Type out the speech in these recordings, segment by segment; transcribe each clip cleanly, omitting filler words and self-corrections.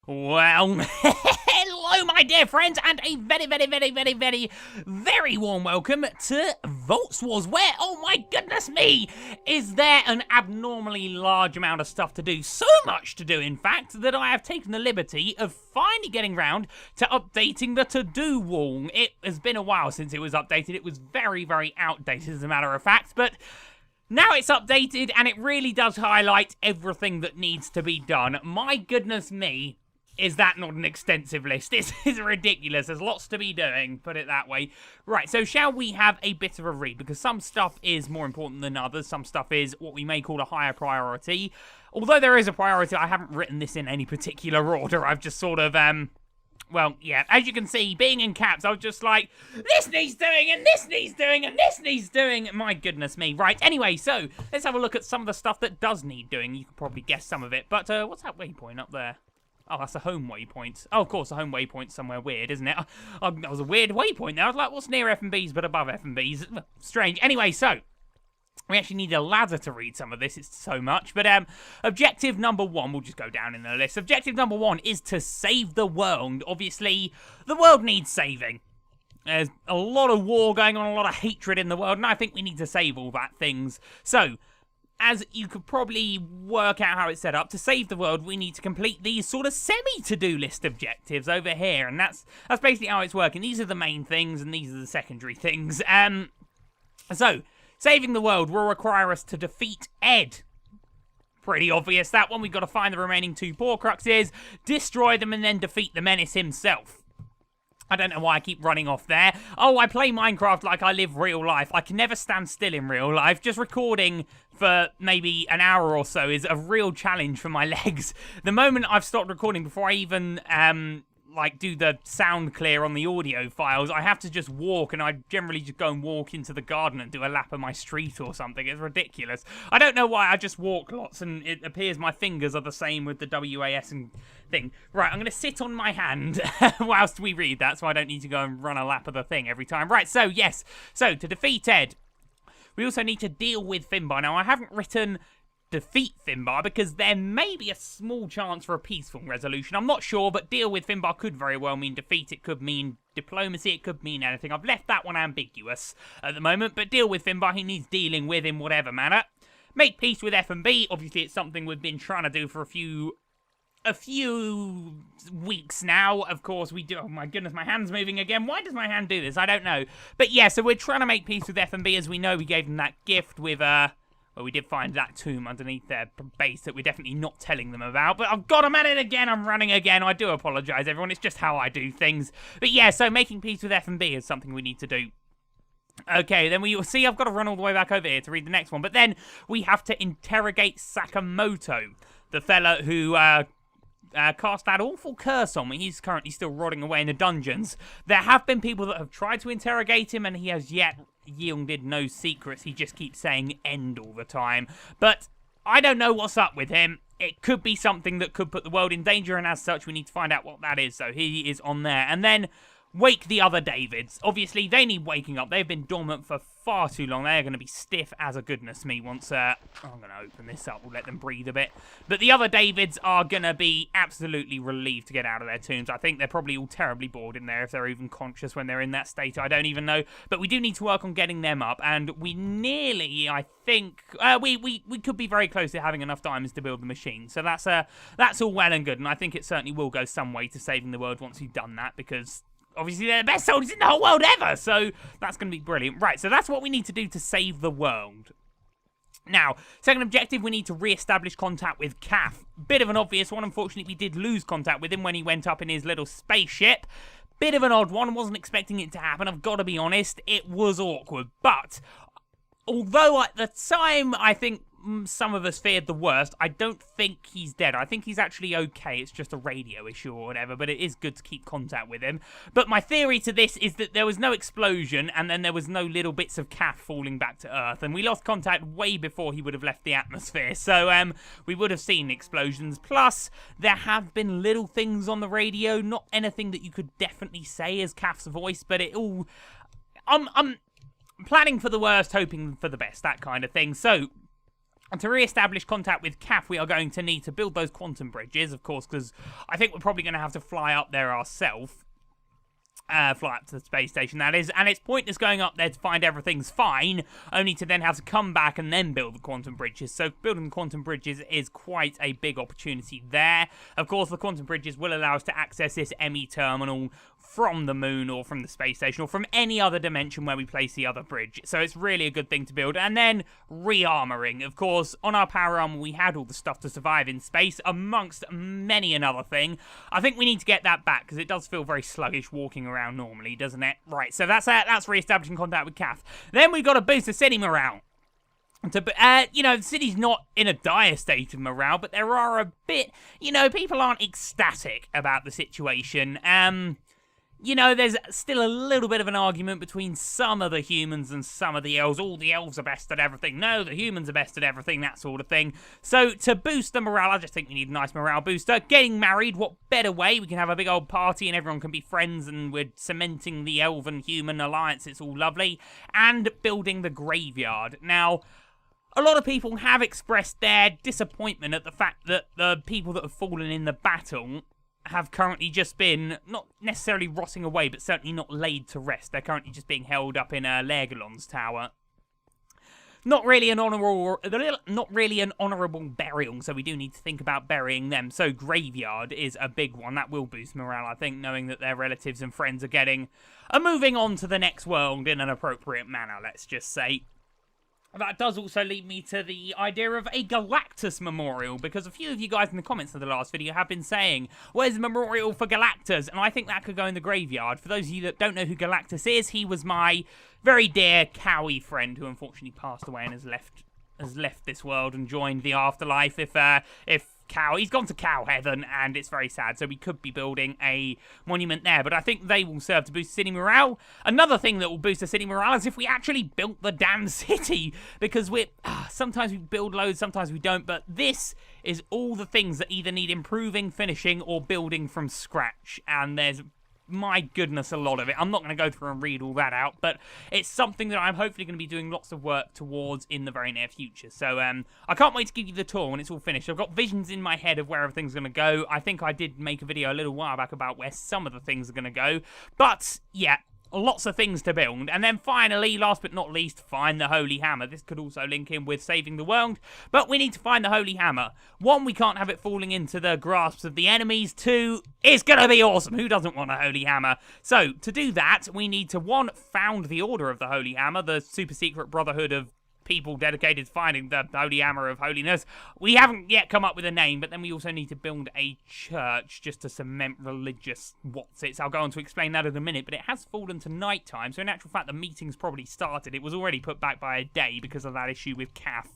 Well, hello my dear friends, and a very warm welcome to Voltz Wars, where, oh my goodness me, is there an abnormally large amount of stuff to do, so much to do in fact, that I have taken the liberty of finally getting round to updating the to-do wall. It has been a while since it was updated. It was very outdated as a matter of fact, but now it's updated and it really does highlight everything that needs to be done. My goodness me. Is that not an extensive list? This is ridiculous. There's lots to be doing, put it that way. Right, so shall we have a bit of a read? Because some stuff is more important than others. Some stuff is what we may call a higher priority. Although there is a priority, I haven't written this in any particular order. I've just sort of, well, yeah, as you can see, being in caps, I was just like, this needs doing, and this needs doing, and this needs doing. My goodness me. Right, anyway, so let's have a look at some of the stuff that does need doing. You can probably guess some of it. But what's that waypoint up there? Oh, that's a home waypoint. Oh, of course, a home waypoint's somewhere weird, isn't it? That was a weird waypoint there. I was like, what's near F&Bs but above F&Bs? Strange. Anyway, so we actually need a ladder to read some of this. It's so much. But objective number 1, we'll just go down in the list. Objective number 1 is to save the world. Obviously, the world needs saving. There's a lot of war going on, a lot of hatred in the world, and I think we need to save all that things. So, as you could probably work out how it's set up, to save the world, we need to complete these sort of semi-to-do list objectives over here, and that's basically how it's working. These are the main things, and these are the secondary things. So, saving the world will require us to defeat Ed. Pretty obvious, that one. We've got to find the remaining 2 Horcruxes, destroy them, and then defeat the Menace himself. I don't know why I keep running off there. Oh, I play Minecraft like I live real life. I can never stand still in real life. Just recording for maybe an hour or so is a real challenge for my legs. The moment I've stopped recording, before I even like do the sound clear on the audio files, I have to just walk, and I generally just go and walk into the garden and do a lap of my street or something. It's ridiculous. I don't know why, I just walk lots, and it appears my fingers are the same with the WAS and thing. Right, I'm going to sit on my hand whilst we read that, so I don't need to go and run a lap of the thing every time. Right, so yes, so to defeat Ed, we also need to deal with Finbar. Now, I haven't written defeat Finbar because there may be a small chance for a peaceful resolution. I'm not sure, but deal with Finbar could very well mean defeat. It could mean diplomacy. It could mean anything. I've left that one ambiguous at the moment, but deal with Finbar. He needs dealing with in whatever manner. Make peace with F&B. Obviously, it's something we've been trying to do for a few weeks now. Of course, we do. Oh my goodness, my hand's moving again. Why does my hand do this? I don't know. But yeah, so we're trying to make peace with F&B. As we know, we gave them that gift with, well, we did find that tomb underneath their base that we're definitely not telling them about. But I've got them at it again. I'm running again. I do apologise, everyone. It's just how I do things. But yeah, so making peace with F&B is something we need to do. Okay, then we see I've got to run all the way back over here to read the next one. But then we have to interrogate Sakamoto, the fella who cast that awful curse on me. He's currently still rotting away in the dungeons. There have been people that have tried to interrogate him, and he has yet yielded no secrets. He just keeps saying end all the time. But I don't know what's up with him. It could be something that could put the world in danger, and as such, we need to find out what that is. So he is on there. And then wake the other Davids. Obviously, they need waking up. They've been dormant for far too long. They're going to be stiff as a goodness me once, I'm going to open this up. We'll let them breathe a bit. But the other Davids are going to be absolutely relieved to get out of their tombs. I think they're probably all terribly bored in there, if they're even conscious when they're in that state. I don't even know. But we do need to work on getting them up. And we nearly, I think, we could be very close to having enough diamonds to build the machine. So that's all well and good. And I think it certainly will go some way to saving the world once we've done that, because obviously they're the best soldiers in the whole world ever, so that's going to be brilliant. Right, so that's what we need to do to save the world. Now, second objective, we need to re-establish contact with Kath. Bit of an obvious one. Unfortunately, we did lose contact with him when he went up in his little spaceship. Bit of an odd one. Wasn't expecting it to happen. I've got to be honest, it was awkward. But although at the time, I think some of us feared the worst, I don't think he's dead. I think he's actually okay. It's just a radio issue or whatever, but it is good to keep contact with him. But my theory to this is that there was no explosion, and then there was no little bits of Kath falling back to Earth, and we lost contact way before he would have left the atmosphere. So we would have seen explosions. Plus, there have been little things on the radio, not anything that you could definitely say is Kath's voice, but it all... I'm planning for the worst, hoping for the best, that kind of thing. So And to re-establish contact with CAF, we are going to need to build those quantum bridges, of course, because I think we're probably going to have to fly up there ourselves. Fly up to the space station, that is, and it's pointless going up there to find everything's fine, only to then have to come back and then build the quantum bridges. So building the quantum bridges is quite a big opportunity there. Of course, the quantum bridges will allow us to access this ME terminal from the moon or from the space station or from any other dimension where we place the other bridge. So it's really a good thing to build. And then re-armoring. Of course, on our power armor, we had all the stuff to survive in space, amongst many another thing. I think we need to get that back because it does feel very sluggish walking around normally, doesn't it? Right, so that's re-establishing contact with CAF. Then we've got to boost the city morale. You know, the city's not in a dire state of morale, but there are a bit, you know, people aren't ecstatic about the situation. You know, there's still a little bit of an argument between some of the humans and some of the elves. All the elves are best at everything. No, the humans are best at everything, that sort of thing. So, to boost the morale, I just think we need a nice morale booster. Getting married, what better way? We can have a big old party and everyone can be friends and we're cementing the elven-human alliance. It's all lovely. And building the graveyard. Now, a lot of people have expressed their disappointment at the fact that the people that have fallen in the battle have currently just been, not necessarily rotting away, but certainly not laid to rest. They're currently just being held up in Legoland's tower. Not really an honourable burial, so we do need to think about burying them. So graveyard is a big one. That will boost morale, I think, knowing that their relatives and friends are moving on to the next world in an appropriate manner, let's just say. That does also lead me to the idea of a Galactus memorial, because a few of you guys in the comments of the last video have been saying, where's the memorial for Galactus? And I think that could go in the graveyard. For those of you that don't know who Galactus is, he was my very dear Cowie friend who unfortunately passed away and has left this world and joined the afterlife. He's gone to cow heaven, and it's very sad, so we could be building a monument there, but I think they will serve to boost city morale. Another thing that will boost the city morale is if we actually built the damn city, because sometimes we build loads, sometimes we don't, but this is all the things that either need improving, finishing, or building from scratch, and there's, my goodness, a lot of it. I'm not going to go through and read all that out, but it's something that I'm hopefully going to be doing lots of work towards in the very near future. So I can't wait to give you the tour when it's all finished. I've got visions in my head of where everything's going to go. I think I did make a video a little while back about where some of the things are going to go. But, yeah, lots of things to build. And then finally, last but not least, find the Holy Hammer. This could also link in with saving the world, but we need to find the Holy Hammer. One, we can't have it falling into the grasps of the enemies. Two, it's gonna be awesome. Who doesn't want a Holy Hammer? So, to do that, we need to, one, found the Order of the Holy Hammer, the super secret brotherhood of people dedicated to finding the Holy Hammer of Holiness. We haven't yet come up with a name, but then we also need to build a church just to cement religious what's-its. I'll go on to explain that in a minute, but it has fallen to night time, so in actual fact the meeting's probably started. It was already put back by a day because of that issue with CAF.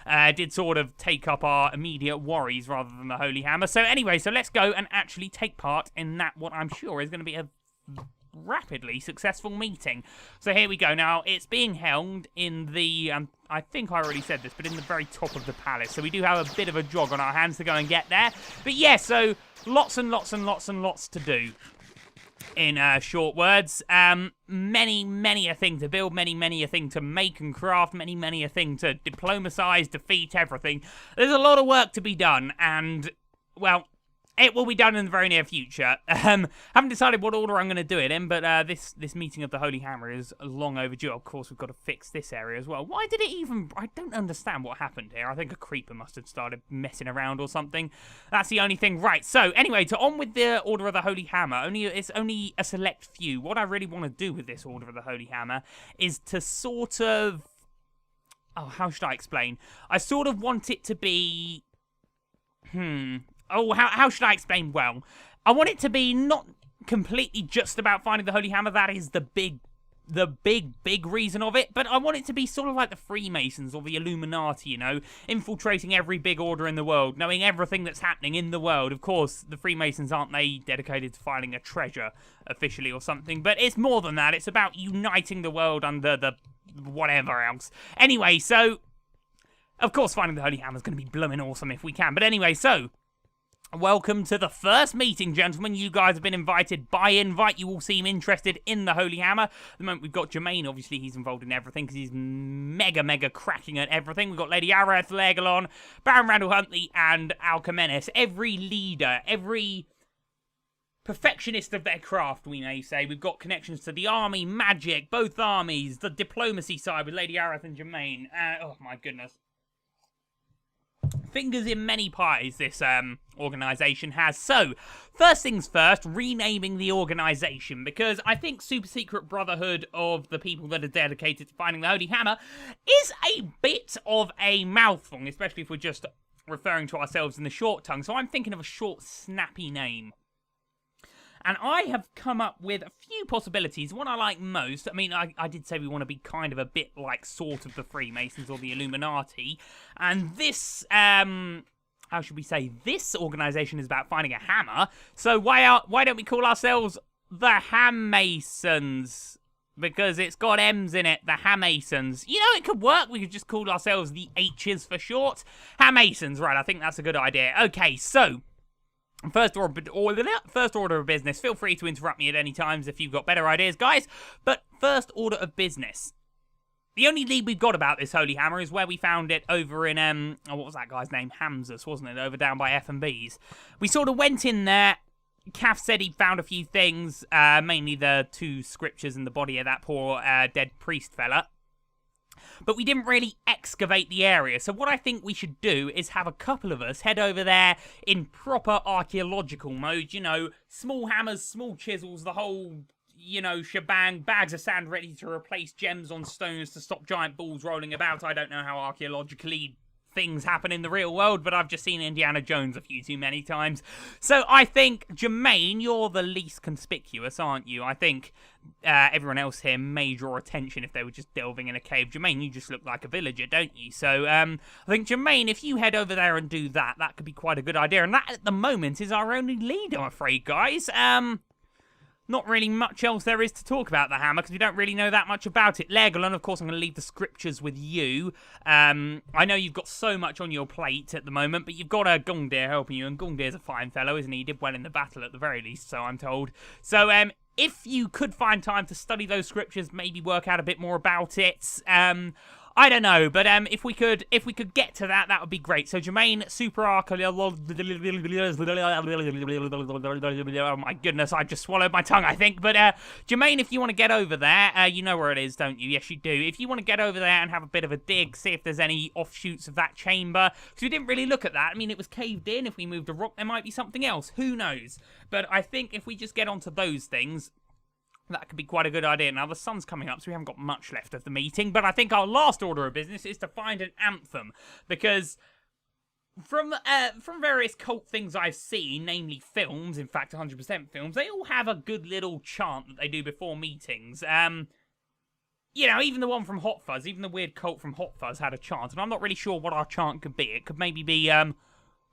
It did sort of take up our immediate worries rather than the Holy Hammer. So anyway, so let's go and actually take part in that, what I'm sure is going to be a rapidly successful meeting. So here we go. Now, it's being held in the, I think I already said this, but in the very top of the palace. So we do have a bit of a jog on our hands to go and get there. But yeah, so lots and lots and lots and lots to do. In short words, many a thing to build, many a thing to make and craft, many a thing to diplomatize, defeat, everything. There's a lot of work to be done, and, well, it will be done in the very near future. Haven't decided what order I'm going to do it in, but this meeting of the Holy Hammer is long overdue. Of course, we've got to fix this area as well. Why did it even... I don't understand what happened here. I think a creeper must have started messing around or something. That's the only thing. Right, so anyway, on with the Order of the Holy Hammer. It's only a select few. What I really want to do with this Order of the Holy Hammer is to sort of... Oh, how should I explain? I sort of want it to be... Oh, how should I explain? Well, I want it to be not completely just about finding the Holy Hammer. That is the big reason of it. But I want it to be sort of like the Freemasons or the Illuminati, you know, infiltrating every big order in the world, knowing everything that's happening in the world. Of course, the Freemasons, aren't they dedicated to finding a treasure officially or something? But it's more than that. It's about uniting the world under the whatever else. Anyway, so, of course, finding the Holy Hammer is going to be blooming awesome if we can. But anyway, so... Welcome to the first meeting, gentlemen. You guys have been invited by invite. You all seem interested in the Holy Hammer. At the moment, we've got Jermaine. Obviously, he's involved in everything because he's mega cracking at everything. We've got Lady Areth, Legalon, Baron Randall Huntley, and Alchemanis. Every leader, every perfectionist of their craft, we may say. We've got connections to the army, magic, both armies, the diplomacy side with Lady Areth and Jermaine. Oh, my goodness. Fingers in many pies this organisation has. So, first things first, renaming the organisation, because I think Super Secret Brotherhood of the people that are dedicated to finding the Holy Hammer is a bit of a mouthful, especially if we're just referring to ourselves in the short tongue. So I'm thinking of a short, snappy name. And I have come up with a few possibilities. One I like most, I mean, I did say we want to be kind of a bit like sort of the Freemasons or the Illuminati. And this, how should we say, this organisation is about finding a hammer. So why don't we call ourselves the Hammasons? Because it's got M's in it, the Hammasons. You know, it could work. We could just call ourselves the H's for short. Hammasons, right, I think that's a good idea. Okay, so First order of business. Feel free to interrupt me at any times if you've got better ideas, guys. But first order of business. The only lead we've got about this Holy Hammer is where we found it over in, what was that guy's name? Hamsus, wasn't it? Over down by F&B's. We sort of went in there. Kath said he found a few things, mainly the 2 scriptures and the body of that poor dead priest fella. But we didn't really excavate the area. So what I think we should do is have a couple of us head over there in proper archaeological mode. You know, small hammers, small chisels, the whole, you know, shebang. Bags of sand ready to replace gems on stones to stop giant balls rolling about. I don't know how archaeologically things happen in the real world, but I've just seen Indiana Jones a few too many times. So I think, Jermaine, you're the least conspicuous, aren't you? I think everyone else here may draw attention if they were just delving in a cave. Jermaine, you just look like a villager, don't you? So I think, Jermaine, if you head over there and do that, that could be quite a good idea. And that, at the moment, is our only lead, I'm afraid, guys. Not really much else there is to talk about the hammer, because we don't really know that much about it. Legoland, of course, I'm going to leave the scriptures with you. I know you've got so much on your plate at the moment, but you've got Gungdir helping you, and Gungdir's a fine fellow, isn't he? He did well in the battle at the very least, so I'm told. So, if you could find time to study those scriptures, maybe work out a bit more about it, I don't know, but if we could get to that, that would be great. So Jermaine, super arc. Oh my goodness, I just swallowed my tongue, I think. But Jermaine, if you want to get over there, you know where it is, don't you? Yes, you do. If you want to get over there and have a bit of a dig, see if there's any offshoots of that chamber, because we didn't really look at that. I mean, it was caved in. If we moved a rock, there might be something else. Who knows? But I think if we just get onto those things, that could be quite a good idea. Now, the sun's coming up, so we haven't got much left of the meeting. But I think our last order of business is to find an anthem. Because from various cult things I've seen, namely films, in fact 100% films, they all have a good little chant that they do before meetings. You know, even the one from Hot Fuzz, even the weird cult from Hot Fuzz had a chant. And I'm not really sure what our chant could be. It could maybe be, hum,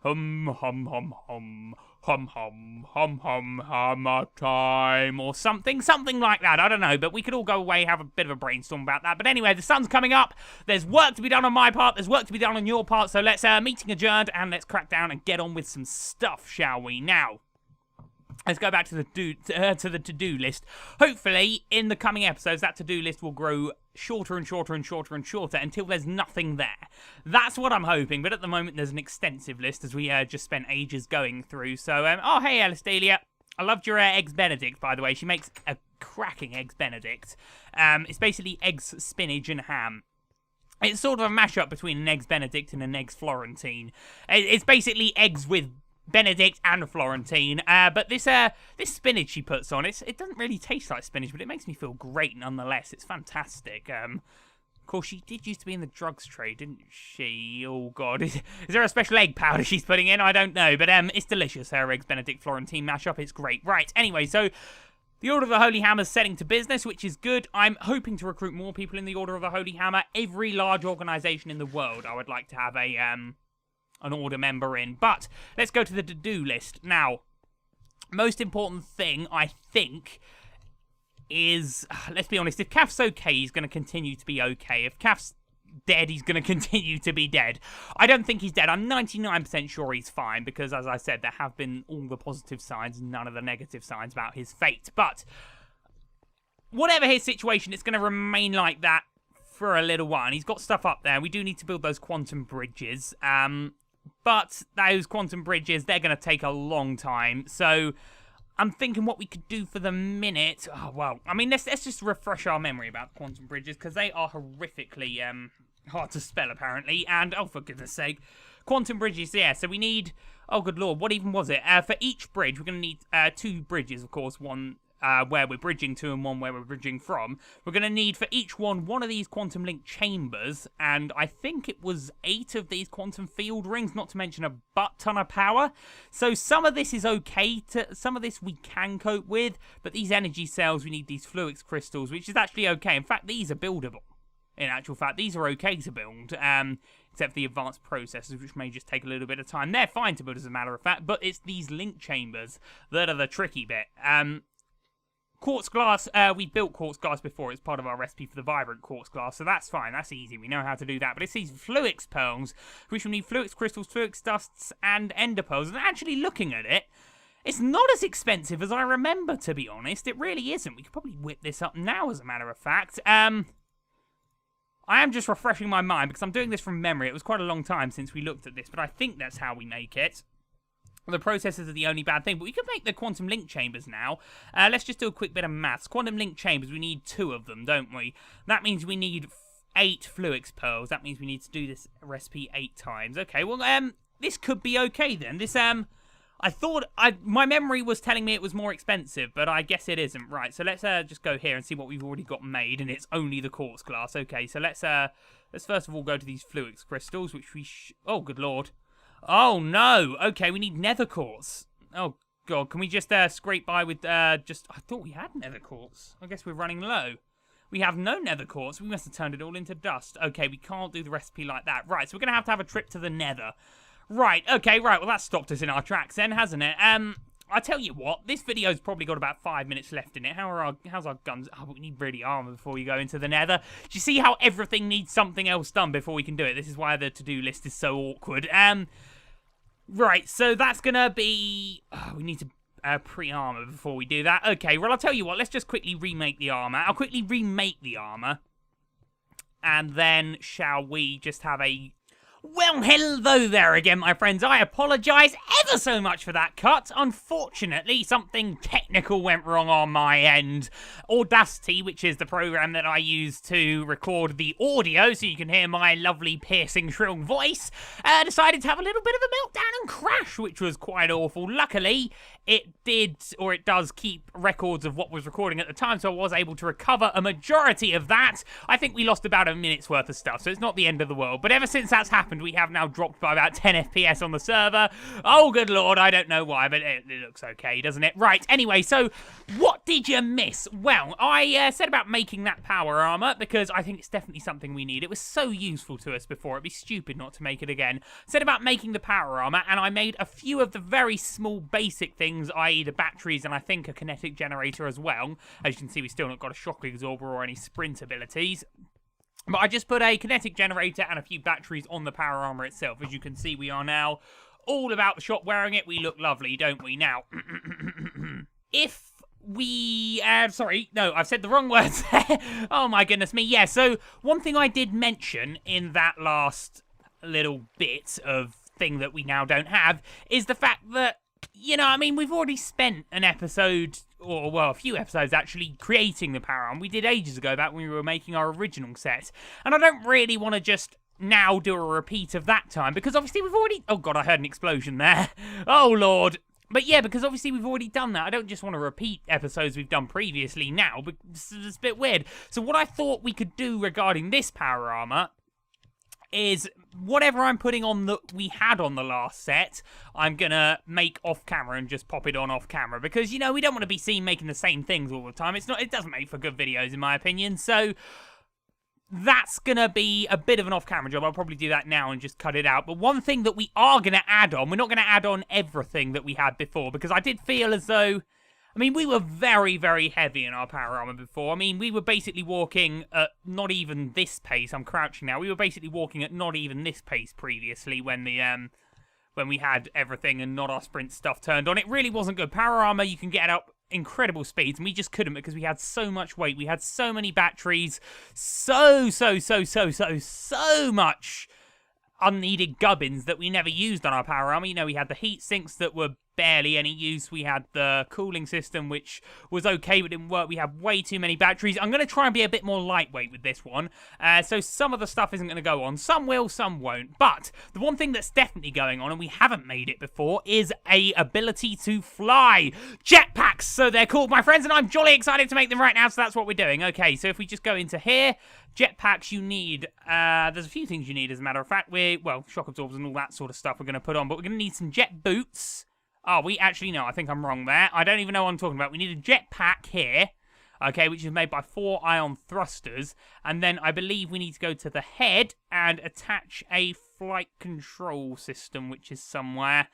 hum, hum, hum. Hum, hum, hum, hum, hammer time, or something like that. I don't know, but we could all go away, have a bit of a brainstorm about that. But anyway, the sun's coming up. There's work to be done on my part. There's work to be done on your part. So let's, meeting adjourned, and let's crack down and get on with some stuff, shall we? Now, let's go back to the to-do list. Hopefully, in the coming episodes, that to-do list will grow shorter and shorter and shorter and shorter until there's nothing there. That's what I'm hoping, but at the moment there's an extensive list as we just spent ages going through. So, oh, hey, Alistalia. I loved your Eggs Benedict, by the way. She makes a cracking Eggs Benedict. It's basically eggs, spinach, and ham. It's sort of a mashup between an Eggs Benedict and an Eggs Florentine. It's basically eggs with Benedict and Florentine, but this spinach she puts on, it doesn't really taste like spinach, but it makes me feel great nonetheless. It's fantastic. Of course, she did used to be in the drugs trade, didn't she? Oh god, is there a special egg powder she's putting in? I don't know, but it's delicious. Her Eggs Benedict Florentine mashup, it's great. Right, anyway, so the Order of the Holy Hammer's setting to business, which is good. I'm hoping to recruit more people in the Order of the Holy Hammer. Every large organisation in the world, I would like to have an order member in. But let's go to the to-do list. Now, most important thing, I think, is, let's be honest, if Kath's okay, he's going to continue to be okay. If Kath's dead, he's going to continue to be dead. I don't think he's dead. I'm 99% sure he's fine because, as I said, there have been all the positive signs, none of the negative signs about his fate. But whatever his situation, it's going to remain like that for a little while. And he's got stuff up there. We do need to build those quantum bridges. But those quantum bridges, they're going to take a long time. So I'm thinking what we could do for the minute. Oh, well, I mean, let's just refresh our memory about the quantum bridges because they are horrifically hard to spell, apparently. And, oh, for goodness sake, quantum bridges, yeah. So we need, oh, good lord, what even was it? For each bridge, we're going to need 2 bridges, of course. One where we're bridging to and one where we're bridging from. We're going to need for each one of these quantum link chambers, and I think it was 8 of these quantum field rings, not to mention a butt ton of power. So some of this is okay, some of this we can cope with, but these energy cells, we need these fluix crystals, which is actually okay. In fact, these are buildable. In actual fact, these are okay to build, except for the advanced processors, which may just take a little bit of time. They're fine to build, as a matter of fact, but it's these link chambers that are the tricky bit. Quartz glass, we built quartz glass before. It's part of our recipe for the vibrant quartz glass, so that's fine. That's easy. We know how to do that. But it's these fluix pearls, which we need fluix crystals, fluix dusts, and ender pearls. And actually looking at it, it's not as expensive as I remember, to be honest. It really isn't. We could probably whip this up now, as a matter of fact. I am just refreshing my mind, because I'm doing this from memory. It was quite a long time since we looked at this, but I think that's how we make it. The processors are the only bad thing, but we could make the quantum link chambers now. Let's just do a quick bit of maths. Quantum link chambers, we need 2 of them, don't we? That means we need 8 fluix pearls. That means we need to do this recipe 8 times. Okay, well, this could be okay then. This, I thought, my memory was telling me it was more expensive, but I guess it isn't. Right, so let's just go here and see what we've already got made, and it's only the quartz glass. Okay, so let's first of all go to these fluix crystals, which we oh, good lord. Oh, no. Okay, we need nether quartz. Oh, God. Can we just scrape by with I thought we had nether quartz. I guess we're running low. We have no nether quartz. We must have turned it all into dust. Okay, we can't do the recipe like that. Right, so we're going to have a trip to the nether. Right, okay, right. Well, that stopped us in our tracks then, hasn't it? I tell you what, this video's probably got about 5 minutes left in it. How's our guns? Oh, we need really armor before we go into the nether. Do you see how everything needs something else done before we can do it? This is why the to-do list is so awkward. Right, so that's gonna be... Oh, we need to pre-armor before we do that. Okay, well, I'll tell you what, let's just quickly remake the armor. I'll quickly remake the armor. And then shall we just have a... Well, hello there again, my friends. I apologise ever so much for that cut. Unfortunately, something technical went wrong on my end. Audacity, which is the program that I use to record the audio so you can hear my lovely piercing shrill voice, decided to have a little bit of a meltdown and crash, which was quite awful. Luckily, it does keep records of what was recording at the time, so I was able to recover a majority of that. I think we lost about a minute's worth of stuff, so it's not the end of the world. But ever since that's happened, we have now dropped by about 10 FPS on the server. Oh, good lord, I don't know why, but it looks okay, doesn't it? Right, anyway, so what did you miss? Well, I said about making that power armor because I think it's definitely something we need. It was so useful to us before, it'd be stupid not to make it again. Said about making the power armor, and I made a few of the very small basic things, i.e. the batteries and I think a kinetic generator as well. As you can see, we still not got a shock absorber or any sprint abilities. But I just put a kinetic generator and a few batteries on the power armor itself. As you can see, we are now all about the shop wearing it. We look lovely, don't we? Now, if we... sorry, no, I've said the wrong words. Oh my goodness me. Yeah, so one thing I did mention in that last little bit of thing that we now don't have is the fact that, you know, I mean, we've already spent an episode, or, well, a few episodes, actually, creating the power armor. We did ages ago, back when we were making our original set. And I don't really want to just now do a repeat of that time, because obviously we've already... Oh, God, I heard an explosion there. Oh, Lord. But yeah, because obviously we've already done that. I don't just want to repeat episodes we've done previously now, but it's a bit weird. So what I thought we could do regarding this power armor is whatever I'm putting on that we had on the last set, I'm gonna make off camera and just pop it on off camera, because, you know, we don't want to be seen making the same things all the time. It doesn't make for good videos, in my opinion. So that's gonna be a bit of an off camera job. I'll probably do that now and just cut it out. But one thing that we are gonna add on, we're not gonna add on everything that we had before, because I did feel as though I mean, we were very, very heavy in our power armor before. I mean, we were basically walking at not even this pace. I'm crouching now. We were basically walking at not even this pace previously when we had everything and not our sprint stuff turned on. It really wasn't good. Power armor, you can get up incredible speeds, and we just couldn't because we had so much weight. We had so many batteries, so much unneeded gubbins that we never used on our power armor. You know, we had the heat sinks that were barely any use. We had the cooling system, which was okay but didn't work. We had way too many batteries. I'm going to try and be a bit more lightweight with this one. So some of the stuff isn't going to go on. Some will, some won't. But the one thing that's definitely going on, and we haven't made it before, is a ability to fly. Jetpacks, so they're called, my friends, and I'm jolly excited to make them right now, so that's what we're doing. Okay, so if we just go into here, jetpacks you need, there's a few things you need as a matter of fact. Well, shock absorbers and all that sort of stuff we're going to put on, but we're going to need some jet boots. Oh, we actually know. I think I'm wrong there. I don't even know what I'm talking about. We need a jetpack here, okay, which is made by 4 ion thrusters. And then I believe we need to go to the head and attach a flight control system, which is somewhere.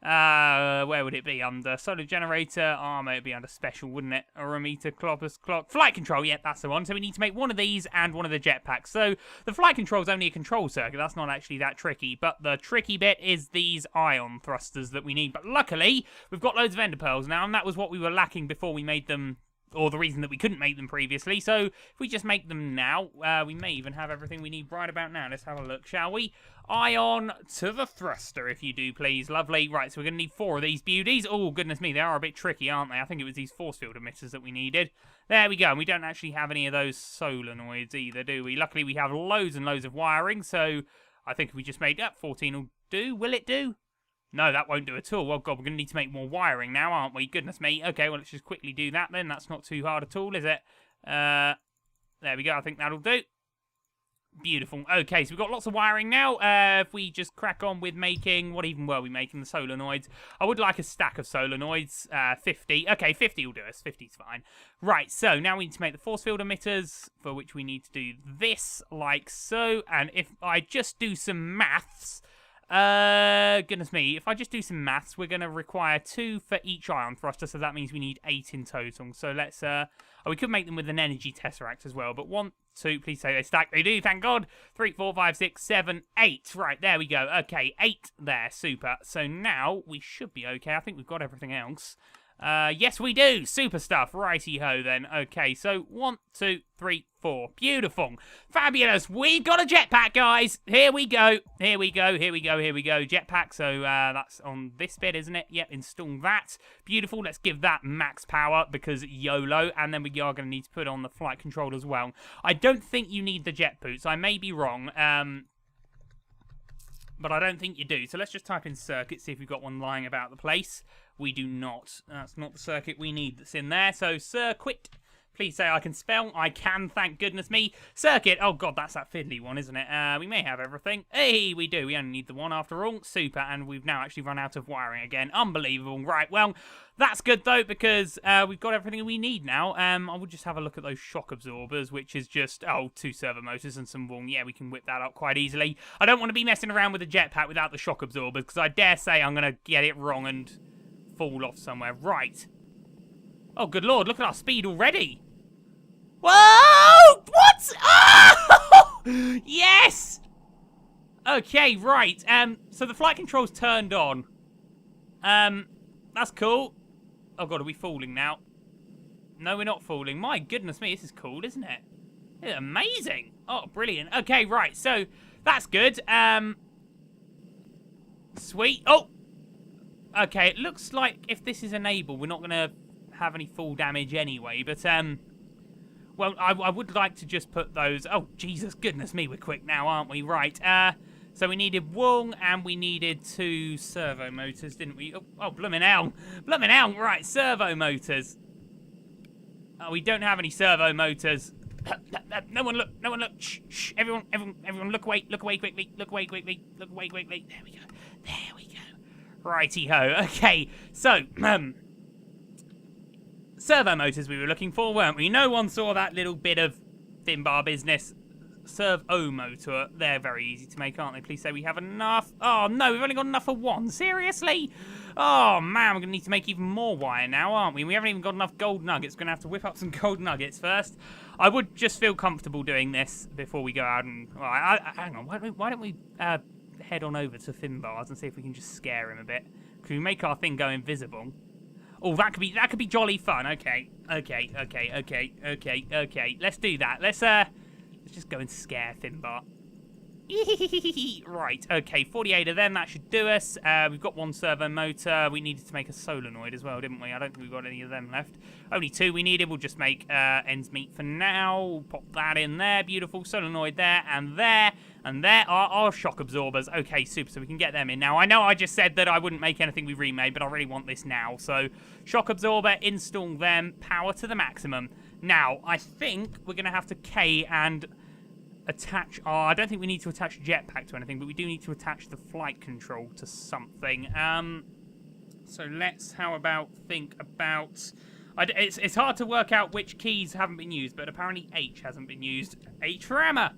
Where would it be? Under solar generator? Armor, it'd be under special, wouldn't it? Arometer, clock. Flight control, yeah, that's the one. So we need to make one of these and one of the jetpacks. So the flight control is only a control circuit. That's not actually that tricky. But the tricky bit is these ion thrusters that we need. But luckily, we've got loads of ender pearls now, and that was what we were lacking before we made them, or the reason that we couldn't make them previously. So if we just make them now, we may even have everything we need right about now. Let's have a look, shall we? Ion to the thruster, if you do, please. Lovely. Right, so we're going to need 4 of these beauties. Oh, goodness me, they are a bit tricky, aren't they? I think it was these force field emitters that we needed. There we go. And we don't actually have any of those solenoids either, do we? Luckily, we have loads and loads of wiring, so I think if we just made that 14 will do. Will it do? No, that won't do at all. Well, God, we're going to need to make more wiring now, aren't we? Goodness me. Okay, well, let's just quickly do that then. That's not too hard at all, is it? There we go. I think that'll do. Beautiful. Okay, so we've got lots of wiring now. If we just crack on with making... What even were we making? The solenoids. I would like a stack of solenoids. 50. Okay, 50 will do us. 50's fine. Right, so now we need to make the force field emitters, for which we need to do this, like so. And if I just do some maths... goodness me, if I just do some maths, we're going to require 2 for each ion thruster, so that means we need 8 in total. So let's, we could make them with an energy tesseract as well, but 1, 2, please say they stack. They do, thank God. 3, 4, 5, 6, 7, 8. Right, there we go. Okay, 8 there, super. So now we should be okay. I think we've got everything else. Yes, we do. Super stuff. Righty-ho, then. Okay, so 1, 2, 3, 4. Beautiful. Fabulous. We've got a jetpack, guys. Here we go. Here we go. Here we go. Here we go. Jetpack. So, that's on this bit, isn't it? Yep, install that. Beautiful. Let's give that max power because YOLO. And then we are going to need to put on the flight control as well. I don't think you need the jet boots. I may be wrong. But I don't think you do. So let's just type in circuit, see if we've got one lying about the place. We do not. That's not the circuit we need that's in there. So circuit. Please say I can spell. I can, thank goodness me. Circuit. Oh, God, that's that fiddly one, isn't it? We may have everything. Hey, we do. We only need the one after all. Super. And we've now actually run out of wiring again. Unbelievable. Right, well, that's good, though, because we've got everything we need now. I will just have a look at those shock absorbers, which is just, 2 servo motors and some wool. Yeah, we can whip that up quite easily. I don't want to be messing around with the jetpack without the shock absorbers, because I dare say I'm going to get it wrong and fall off somewhere. Right. Oh, good Lord, look at our speed already. Whoa! What? Oh! Yes! Okay, right. So the flight control's turned on. That's cool. Oh, God, are we falling now? No, we're not falling. My goodness me, this is cool, isn't it? It's amazing. Oh, brilliant. Okay, right, so that's good. Sweet. Oh! Okay, it looks like if this is enabled, we're not going to have any fall damage anyway, but, well, I would like to just put those... Oh, Jesus, goodness me, we're quick now, aren't we? Right, so we needed wool, and we needed 2 servo motors, didn't we? Oh, bloomin' hell. Bloomin' hell. Right, servo motors. Oh, we don't have any servo motors. No one look, no one look. Shh, shh, everyone, look away quickly, look away quickly. There we go. Righty-ho. Okay, so, servo motors we were looking for, weren't we? No one saw that little bit of thin bar business. Servo motor. They're very easy to make, aren't they? Please say we have enough. Oh, no, we've only got enough for 1. Seriously? Oh, man, we're going to need to make even more wire now, aren't we? We haven't even got enough gold nuggets. We're going to have to whip up some gold nuggets first. I would just feel comfortable doing this before we go out and... Well, hang on, why don't we head on over to Finbar's and see if we can just scare him a bit? Can we make our thing go invisible? Oh, that could be jolly fun. Okay. Let's do that. Let's just go and scare Finbar. Right, okay, 48 of them, that should do us. We've got one servo motor. We needed to make a solenoid as well, didn't we? I don't think we've got any of them left. Only 2 we needed. We'll just make ends meet for now. Pop that in there. Beautiful. Solenoid there and there. And there are our shock absorbers. Okay, super, so we can get them in. Now, I know I just said that I wouldn't make anything we remade, but I really want this now. So, shock absorber, install them, power to the maximum. Now, I think we're going to have to K and... attach our... I don't think we need to attach jetpack to anything, but we do need to attach the flight control to something. So let's, how about, think about... It's hard to work out which keys haven't been used, but apparently H hasn't been used. H for hammer!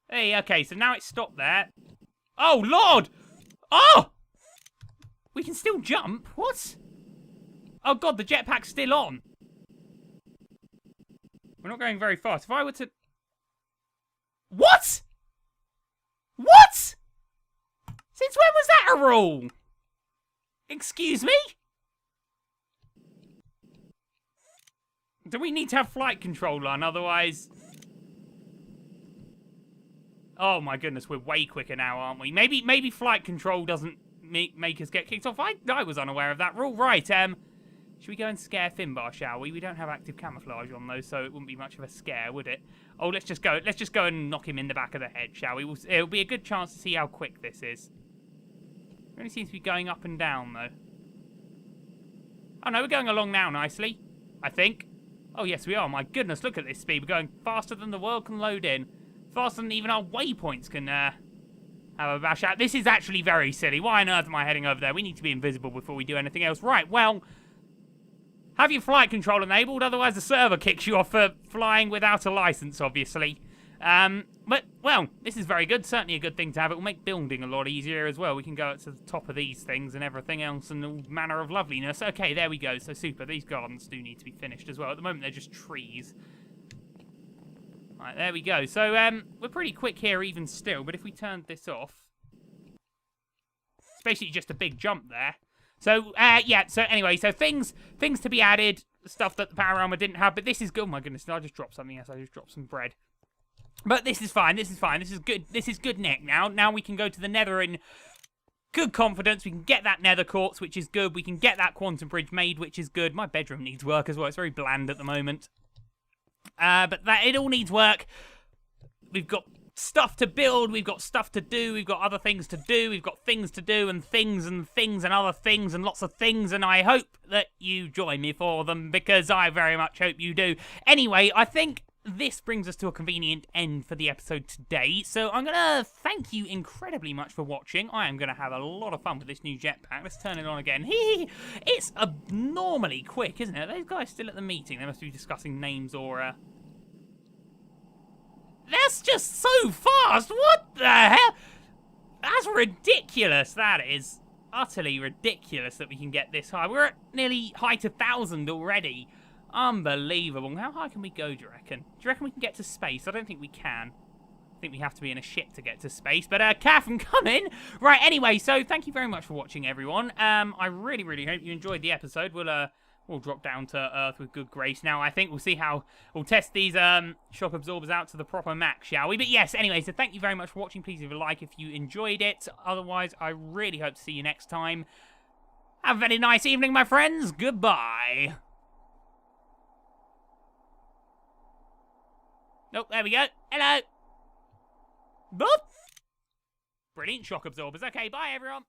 Hey, okay, so now it's stopped there. Oh, Lord! Oh! We can still jump? What? Oh, God, the jetpack's still on. We're not going very fast. If I were to... What? What? Since when was that a rule? Excuse me? Do we need to have flight control on, otherwise... Oh my goodness, we're way quicker now, aren't we? Maybe flight control doesn't make us get kicked off. I was unaware of that rule. Right, should we go and scare Finbar, shall we? We don't have active camouflage on those, so it wouldn't be much of a scare, would it? Oh, let's just go and knock him in the back of the head, shall we? It'll be a good chance to see how quick this is. It only seems to be going up and down, though. Oh, no, we're going along now nicely, I think. Oh, yes, we are. My goodness, look at this speed. We're going faster than the world can load in. Faster than even our waypoints can have a bash out. This is actually very silly. Why on earth am I heading over there? We need to be invisible before we do anything else. Right, well... have your flight control enabled, otherwise the server kicks you off for flying without a license, obviously. But, well, this is very good. Certainly a good thing to have. It will make building a lot easier as well. We can go up to the top of these things and everything else and all manner of loveliness. Okay, there we go. So super. These gardens do need to be finished as well. At the moment, they're just trees. Right, there we go. So, we're pretty quick here even still, but if we turned this off... it's basically just a big jump there. So, yeah, so anyway, so things to be added, stuff that the power armor didn't have, but this is good. Oh my goodness, I just dropped something else. I just dropped some bread. But this is fine, this is fine. This is good. This is good neck now. Now we can go to the nether in good confidence. We can get that nether quartz, which is good. We can get that quantum bridge made, which is good. My bedroom needs work as well. It's very bland at the moment. But it all needs work. We've got stuff to build, we've got stuff to do, we've got other things to do, we've got things to do and things and other things and lots of things, and I hope that you join me for them, because I very much hope you do. Anyway, I think this brings us to a convenient end for the episode today, so I'm going to thank you incredibly much for watching. I am going to have a lot of fun with this new jetpack. Let's turn it on again. It's abnormally quick, isn't it? Those guys still at the meeting. They must be discussing names or... That's just so fast! What the hell? That's ridiculous, that is. Utterly ridiculous that we can get this high. We're at nearly height 1,000 already. Unbelievable. How high can we go, do you reckon? Do you reckon we can get to space? I don't think we can. I think we have to be in a ship to get to space. But, Kath, I'm coming! Right, anyway, so thank you very much for watching, everyone. I really, really hope you enjoyed the episode. We'll drop down to Earth with good grace. Now, I think we'll see how... we'll test these shock absorbers out to the proper max, shall we? But yes, anyway, so thank you very much for watching. Please leave a like if you enjoyed it. Otherwise, I really hope to see you next time. Have a very nice evening, my friends. Goodbye. Nope, there we go. Hello. Boop. Brilliant shock absorbers. Okay, bye, everyone.